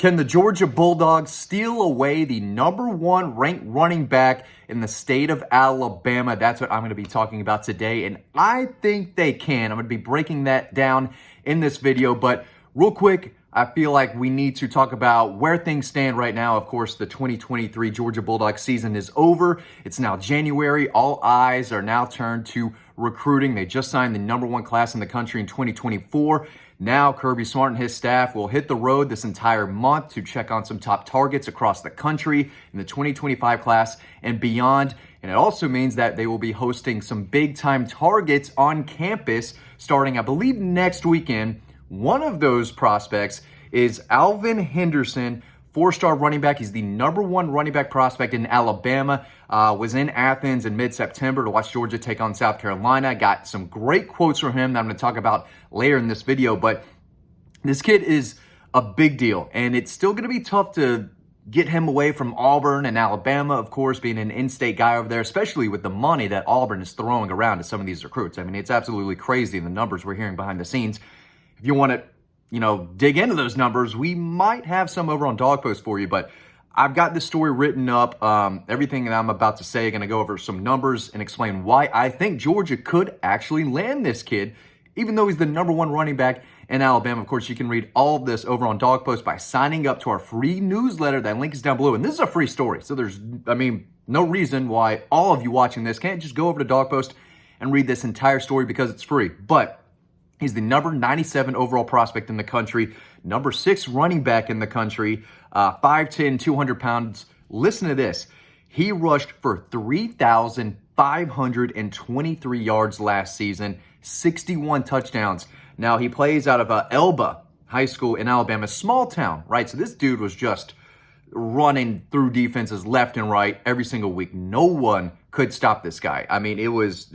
Can the Georgia Bulldogs steal away the #1 ranked running back in the state of Alabama? That's what I'm going to be talking about today, and I think they can. I'm going to be breaking that down in this video, but real quick, I feel like we need to talk about where things stand right now. Of course, the 2023 Georgia Bulldogs season is over. It's now January. All eyes are now turned to recruiting. They just signed the #1 class in the country in 2024. Now, Kirby Smart and his staff will hit the road this entire month to check on some top targets across the country in the 2025 class and beyond. And it also means that they will be hosting some big-time targets on campus starting, I believe, next weekend. One of those prospects is Alvin Henderson, four-star running back. He's the #1 running back prospect in Alabama. Was in Athens in mid-September to watch Georgia take on South Carolina. Got some great quotes from him that I'm going to talk about later in this video. But this kid is a big deal, and it's still going to be tough to get him away from Auburn and Alabama, of course, being an in-state guy over there, especially with the money that Auburn is throwing around to some of these recruits. I mean, it's absolutely crazy, the numbers we're hearing behind the scenes. If you want to, dig into those numbers, we might have some over on Dawg Post for you, but I've got this story written up. Everything that I'm about to say, I'm going to go over some numbers and explain why I think Georgia could actually land this kid, even though he's the #1 running back in Alabama. Of course, you can read all of this over on Dawg Post by signing up to our free newsletter. That link is down below, and this is a free story. So there's, no reason why all of you watching this can't just go over to Dawg Post and read this entire story because it's free. But he's the number 97 overall prospect in the country, #6 running back in the country, 5'10", 200 pounds. Listen to this. He rushed for 3,523 yards last season, 61 touchdowns. Now, he plays out of Elba High School in Alabama, small town, right? So this dude was just running through defenses left and right every single week. No one could stop this guy. I mean, it was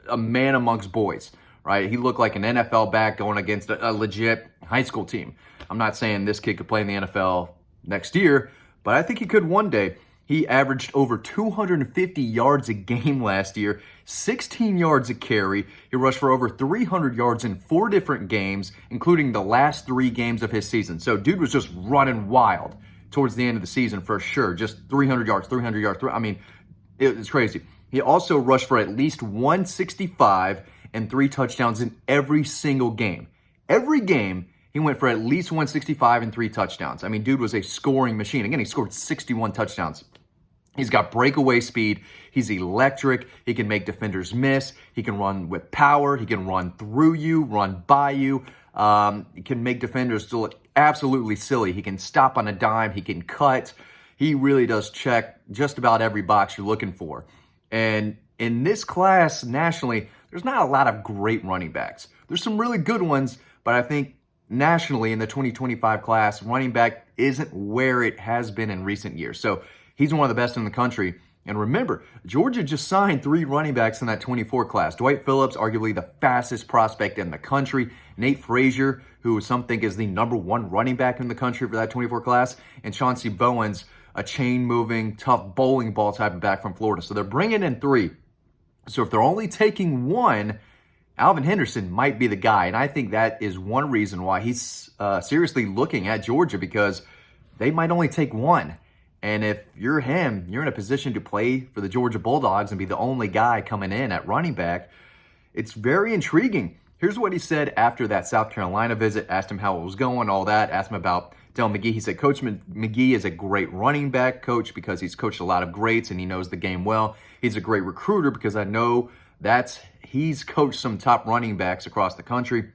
a man amongst boys. Right, he looked like an NFL back going against a legit high school team. I'm not saying this kid could play in the NFL next year, but I think he could one day. He averaged over 250 yards a game last year, 16 yards a carry. He rushed for over 300 yards in 4 different games, including the last 3 games of his season. So dude was just running wild towards the end of the season for sure. Just 300 yards, 300 yards. It's crazy. He also rushed for at least 165 and 3 touchdowns in every single game. Every game, he went for at least 165 and 3 touchdowns. I mean, dude was a scoring machine. Again, he scored 61 touchdowns. He's got breakaway speed. He's electric. He can make defenders miss. He can run with power. He can run through you, run by you. He can make defenders look absolutely silly. He can stop on a dime. He can cut. He really does check just about every box you're looking for. And in this class nationally, there's not a lot of great running backs. There's some really good ones, but I think nationally in the 2025 class, running back isn't where it has been in recent years. So he's one of the best in the country. And remember, Georgia just signed 3 running backs in that 24 class. Dwight Phillips, arguably the fastest prospect in the country. Nate Frazier, who some think is the #1 running back in the country for that 24 class. And Chauncey Bowens, a chain-moving, tough bowling ball type of back from Florida. So they're bringing in 3. So if they're only taking 1, Alvin Henderson might be the guy. And I think that is one reason why he's seriously looking at Georgia, because they might only take 1. And if you're him, you're in a position to play for the Georgia Bulldogs and be the only guy coming in at running back. It's very intriguing. Here's what he said after that South Carolina visit. Asked him how it was going, all that. Asked him about Dell McGee. He said, Coach McGee is a great running back coach because he's coached a lot of greats and he knows the game well. He's a great recruiter because I know he's coached some top running backs across the country.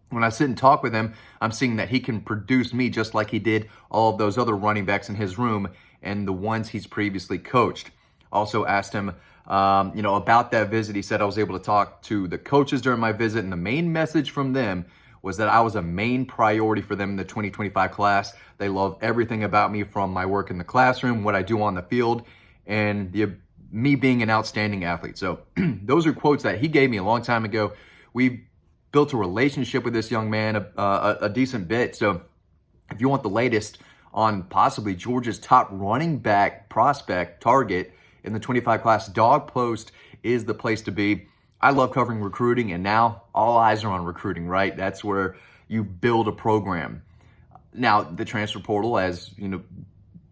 When I sit and talk with him, I'm seeing that he can produce me just like he did all of those other running backs in his room and the ones he's previously coached. Also asked him, about that visit. He said, I was able to talk to the coaches during my visit, and the main message from them was that I was a main priority for them in the 2025 class. They love everything about me, from my work in the classroom, what I do on the field, and me being an outstanding athlete. So those are quotes that he gave me a long time ago. We built a relationship with this young man a decent bit. So if you want the latest on possibly Georgia's top running back prospect target in the 25 class, Dawg Post is the place to be. I love covering recruiting, and now all eyes are on recruiting, right? That's where you build a program. Now, the transfer portal has,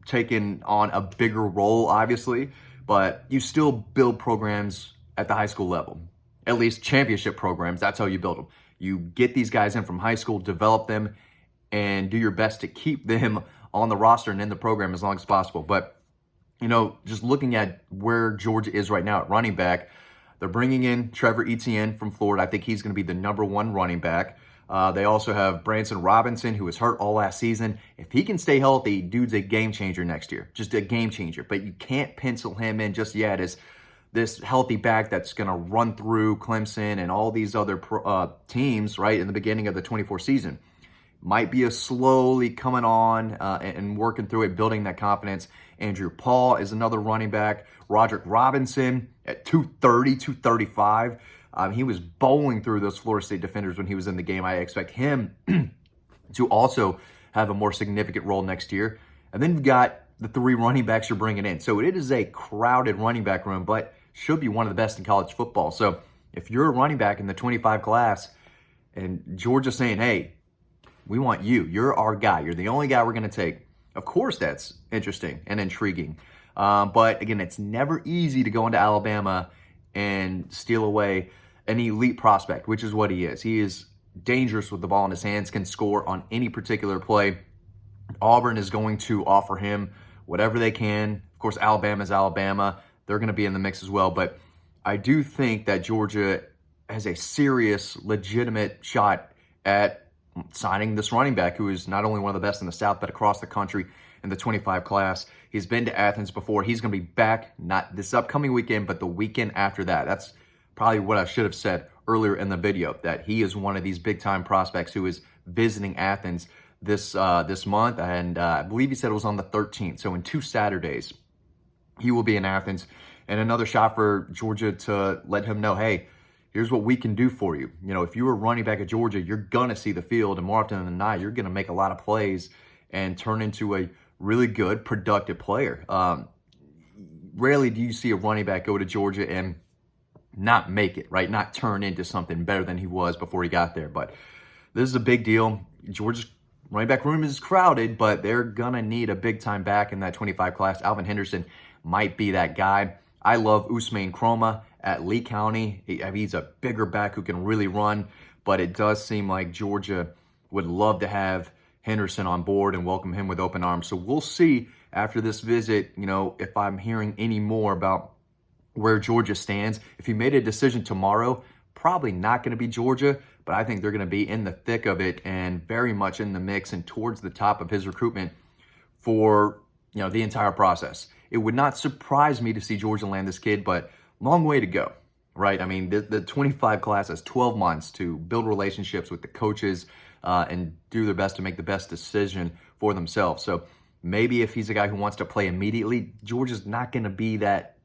taken on a bigger role, obviously, but you still build programs at the high school level, at least championship programs. That's how you build them. You get these guys in from high school, develop them, and do your best to keep them on the roster and in the program as long as possible. But, just looking at where Georgia is right now at running back, they're bringing in Trevor Etienne from Florida. I think he's going to be the #1 running back. They also have Branson Robinson, who was hurt all last season. If he can stay healthy, dude's a game changer next year. Just a game changer. But you can't pencil him in just yet as this healthy back that's going to run through Clemson and all these other teams, right, in the beginning of the 24 season. Might be a slowly coming on and working through it, building that confidence. Andrew Paul is another running back. Roderick Robinson at 230, 235. He was bowling through those Florida State defenders when he was in the game. I expect him to also have a more significant role next year. And then you've got the 3 running backs you're bringing in. So it is a crowded running back room, but should be one of the best in college football. So if you're a running back in the 25 class and Georgia's saying, hey, we want you. You're our guy. You're the only guy we're going to take. Of course, that's interesting and intriguing. But again, it's never easy to go into Alabama and steal away an elite prospect, which is what he is. He is dangerous with the ball in his hands, can score on any particular play. Auburn is going to offer him whatever they can. Of course, Alabama's Alabama. They're going to be in the mix as well. But I do think that Georgia has a serious, legitimate shot at signing this running back who is not only one of the best in the South, but across the country in the 25 class. He's been to Athens before. He's going to be back, not this upcoming weekend, but the weekend after that. That's probably what I should have said earlier in the video, that he is one of these big-time prospects who is visiting Athens this month, and I believe he said it was on the 13th. So in 2 Saturdays, he will be in Athens, and another shot for Georgia to let him know, hey, here's what we can do for you. If you were running back at Georgia, you're going to see the field, and more often than not, you're going to make a lot of plays and turn into a really good, productive player. Rarely do you see a running back go to Georgia and not make it, right? Not turn into something better than he was before he got there. But this is a big deal. Georgia's running back room is crowded, but they're going to need a big-time back in that 25 class. Alvin Henderson might be that guy. I love Usman Chroma at Lee County. He's a bigger back who can really run, but it does seem like Georgia would love to have Henderson on board and welcome him with open arms. So we'll see after this visit, if I'm hearing any more about where Georgia stands. If he made a decision tomorrow, probably not going to be Georgia, but I think they're going to be in the thick of it and very much in the mix and towards the top of his recruitment for, the entire process. It would not surprise me to see Georgia land this kid, but long way to go, right? I mean, the 25 class has 12 months to build relationships with the coaches and do their best to make the best decision for themselves. So maybe if he's a guy who wants to play immediately, Georgia's not going to be that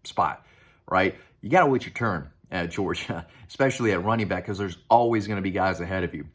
spot, right? You got to wait your turn at Georgia, especially at running back, because there's always going to be guys ahead of you.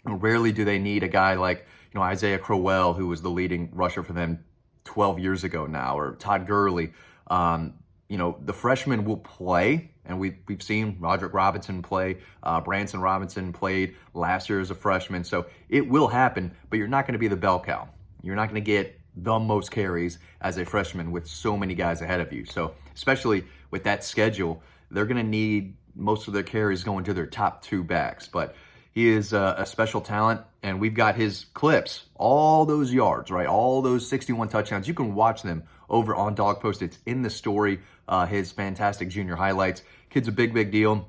Rarely do they need a guy like, Isaiah Crowell, who was the leading rusher for them 12 years ago now, or Todd Gurley. The freshmen will play, and we've seen Roderick Robinson play. Branson Robinson played last year as a freshman. So it will happen, but you're not going to be the bell cow. You're not going to get the most carries as a freshman with so many guys ahead of you. So especially with that schedule, they're going to need most of their carries going to their top 2 backs. But he is a special talent, and we've got his clips, all those yards, right? All those 61 touchdowns. You can watch them over on Dawg Post. It's in the story, his fantastic junior highlights. Kid's a big deal.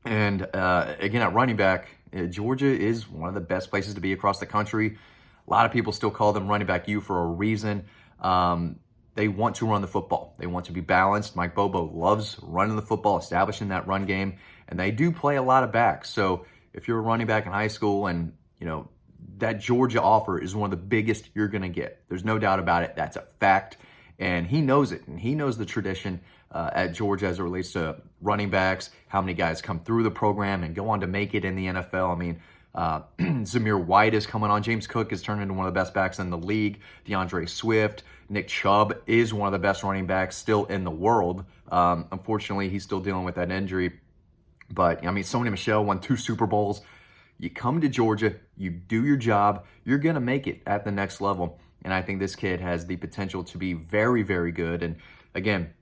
And again, at running back, Georgia is one of the best places to be across the country. A lot of people still call them running back U for a reason. They want to run the football. They want to be balanced. Mike Bobo loves running the football, establishing that run game, and they do play a lot of backs. So if you're a running back in high school and, that Georgia offer is one of the biggest you're going to get. There's no doubt about it. That's a fact. And he knows it. And he knows the tradition at Georgia as it relates to running backs, how many guys come through the program and go on to make it in the NFL. I mean, Zamir White is coming on. James Cook has turned into one of the best backs in the league. DeAndre Swift. Nick Chubb is one of the best running backs still in the world. Unfortunately, he's still dealing with that injury. But, Sony Michel won 2 Super Bowls. You come to Georgia, you do your job, you're going to make it at the next level. And I think this kid has the potential to be very, very good. And again,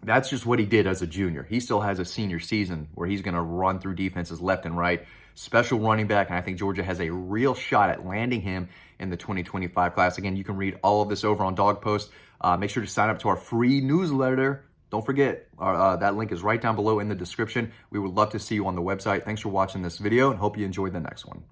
that's just what he did as a junior. He still has a senior season where he's going to run through defenses left and right. Special running back, and I think Georgia has a real shot at landing him in the 2025 class. Again, you can read all of this over on Dawg Post. Make sure to sign up to our free newsletter. Don't forget, that link is right down below in the description. We would love to see you on the website. Thanks for watching this video, and hope you enjoyed the next one.